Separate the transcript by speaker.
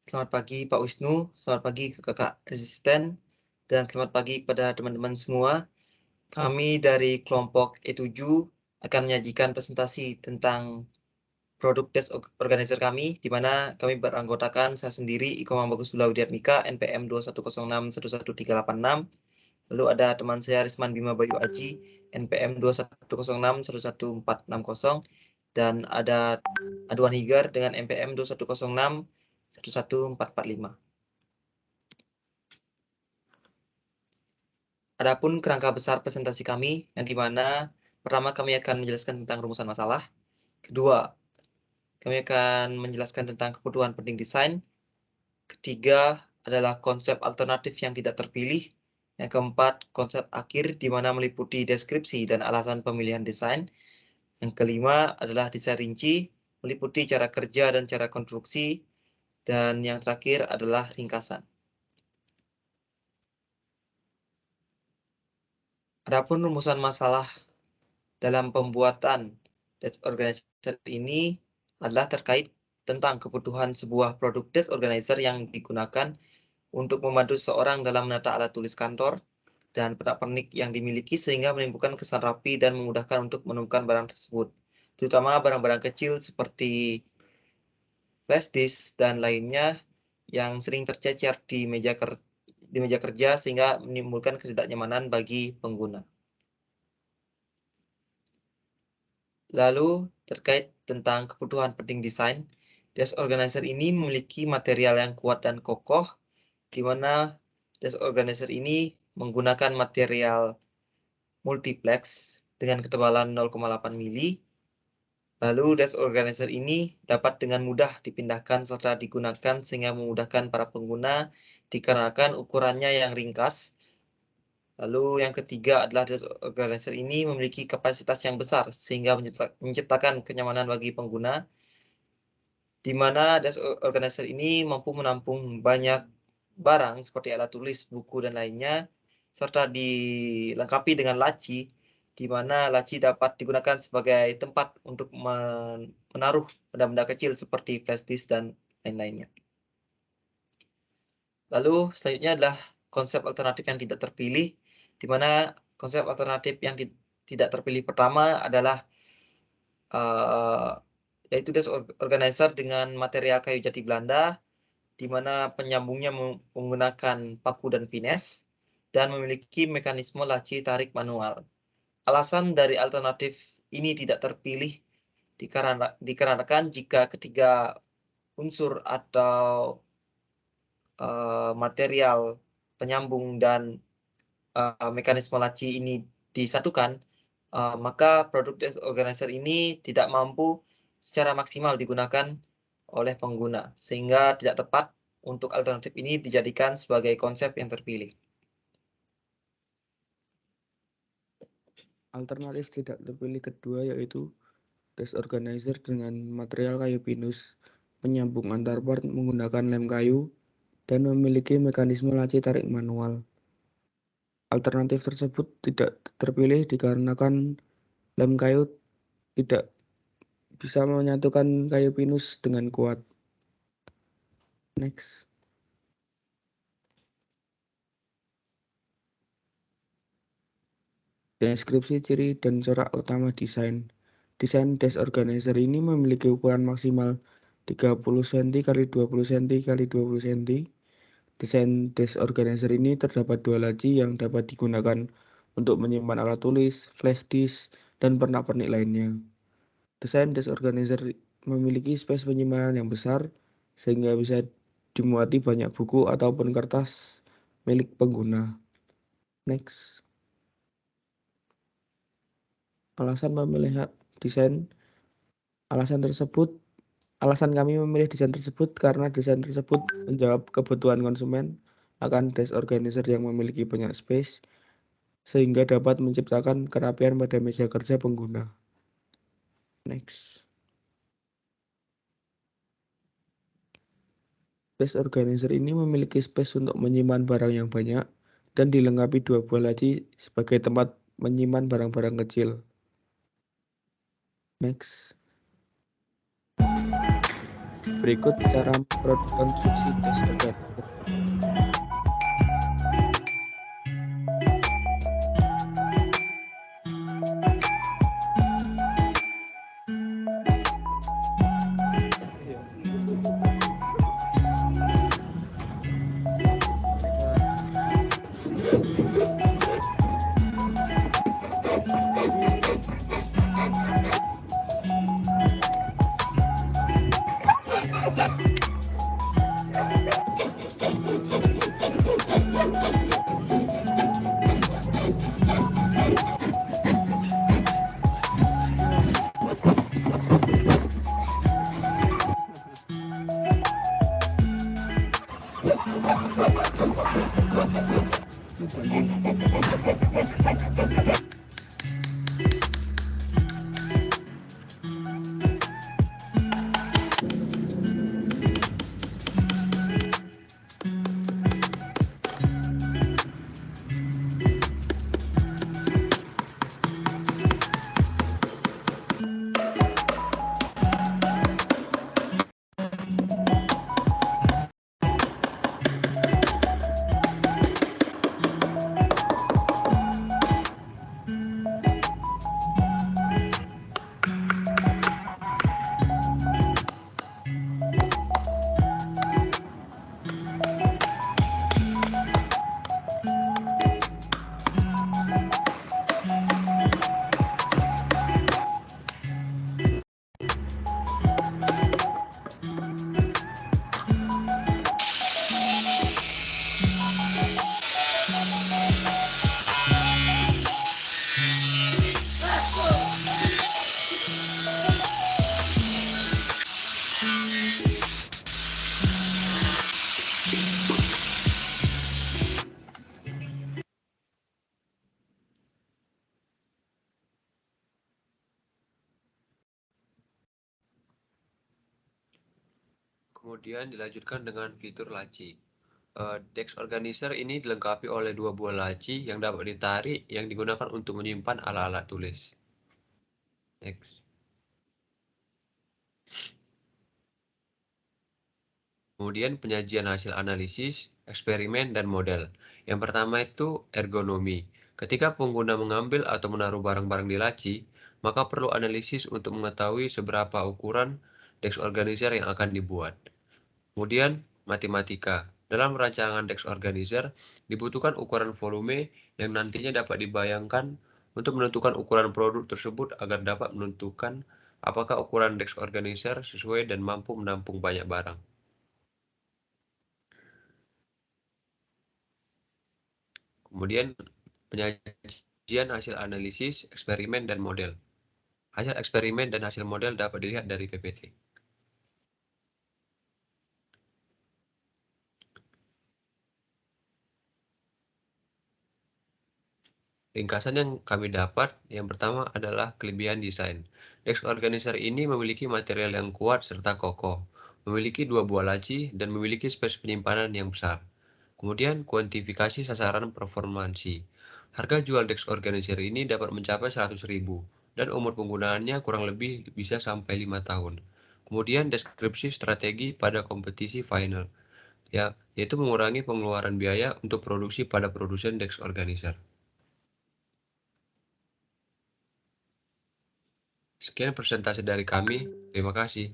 Speaker 1: Selamat pagi Pak Wisnu, selamat pagi ke kakak asisten, dan selamat pagi kepada teman-teman semua. Kami dari kelompok E7 akan menyajikan presentasi tentang produk desk organizer kami, di mana kami beranggotakan saya sendiri, Iko Mambagus Widyatmika, NPM 210611386. Lalu ada teman saya Risman Bima Bayu Aji, NPM 210611460, dan ada Aduan Higar dengan NPM 210611445. Adapun kerangka besar presentasi kami, yang dimana pertama kami akan menjelaskan tentang rumusan masalah, kedua kami akan menjelaskan tentang kebutuhan penting desain, ketiga adalah konsep alternatif yang tidak terpilih, yang keempat konsep akhir di mana meliputi deskripsi dan alasan pemilihan desain, yang kelima adalah desain rinci, meliputi cara kerja dan cara konstruksi, dan yang terakhir adalah ringkasan. Adapun rumusan masalah dalam pembuatan desk organizer ini adalah terkait tentang kebutuhan sebuah produk desk organizer yang digunakan untuk membantu seseorang dalam menata alat tulis kantor dan pernak-pernik yang dimiliki sehingga menimbulkan kesan rapi dan memudahkan untuk menemukan barang tersebut, terutama barang-barang kecil seperti flash disk dan lainnya yang sering tercecer di meja kerja sehingga menimbulkan ketidaknyamanan bagi pengguna. Lalu terkait tentang kebutuhan penting desain, desk organizer ini memiliki material yang kuat dan kokoh, di mana desk organizer ini menggunakan material multiplex dengan ketebalan 0,8 mili. Lalu desk organizer ini dapat dengan mudah dipindahkan serta digunakan sehingga memudahkan para pengguna dikarenakan ukurannya yang ringkas. Lalu yang ketiga adalah desk organizer ini memiliki kapasitas yang besar sehingga menciptakan kenyamanan bagi pengguna, di mana desk organizer ini mampu menampung banyak barang seperti alat tulis, buku, dan lainnya, serta dilengkapi dengan laci, di mana laci dapat digunakan sebagai tempat untuk menaruh benda-benda kecil seperti flash disk dan lain-lainnya. Lalu selanjutnya adalah konsep alternatif yang tidak terpilih, di mana konsep alternatif yang tidak terpilih pertama adalah yaitu desk organizer dengan material kayu jati Belanda, di mana penyambungnya menggunakan paku dan pines, dan memiliki mekanisme laci tarik manual. Alasan dari alternatif ini tidak terpilih dikarenakan jika ketiga unsur atau material penyambung dan mekanisme laci ini disatukan, maka produk desk organizer ini tidak mampu secara maksimal digunakan oleh pengguna, sehingga tidak tepat untuk alternatif ini dijadikan sebagai konsep yang terpilih.
Speaker 2: Alternatif tidak terpilih kedua yaitu desk organizer dengan material kayu pinus, penyambung antar part menggunakan lem kayu, dan memiliki mekanisme laci tarik manual. Alternatif tersebut tidak terpilih dikarenakan lem kayu tidak bisa menyatukan kayu pinus dengan kuat. Next. Deskripsi ciri dan corak utama desain. Desain desk organizer ini memiliki ukuran maksimal 30 cm x 20 cm x 20 cm. Desain desk organizer ini terdapat dua laci yang dapat digunakan untuk menyimpan alat tulis, flash disk, dan pernak-pernik lainnya. Desain desk organizer memiliki space penyimpanan yang besar sehingga bisa dimuati banyak buku ataupun kertas milik pengguna. Next. Alasan pemilihan desain. Alasan kami memilih desain tersebut karena desain tersebut menjawab kebutuhan konsumen akan desk organizer yang memiliki banyak space sehingga dapat menciptakan kerapian pada meja kerja pengguna. Next. Desk organizer ini memiliki space untuk menyimpan barang yang banyak dan dilengkapi dua buah laci sebagai tempat menyimpan barang-barang kecil. Next. Berikut cara konstruksi desk organizer.
Speaker 3: Kemudian dilanjutkan dengan fitur laci. Desk organizer ini dilengkapi oleh 2 buah laci yang dapat ditarik yang digunakan untuk menyimpan alat-alat tulis. Next. Kemudian penyajian hasil analisis, eksperimen, dan model. Yang pertama itu ergonomi. Ketika pengguna mengambil atau menaruh barang-barang di laci, maka perlu analisis untuk mengetahui seberapa ukuran desk organizer yang akan dibuat. Kemudian matematika. Dalam rancangan desk organizer, dibutuhkan ukuran volume yang nantinya dapat dibayangkan untuk menentukan ukuran produk tersebut agar dapat menentukan apakah ukuran desk organizer sesuai dan mampu menampung banyak barang. Kemudian penyajian hasil analisis, eksperimen, dan model. Hasil eksperimen dan hasil model dapat dilihat dari PPT. Ringkasan yang kami dapat, yang pertama adalah kelebihan desain. Desk organizer ini memiliki material yang kuat serta kokoh, memiliki 2 buah laci, dan memiliki space penyimpanan yang besar. Kemudian, kuantifikasi sasaran performansi. Harga jual desk organizer ini dapat mencapai 100.000, dan umur penggunaannya kurang lebih bisa sampai 5 tahun. Kemudian, deskripsi strategi pada kompetisi final, yaitu mengurangi pengeluaran biaya untuk produksi pada produsen desk organizer. Sekian presentasi dari kami. Terima kasih.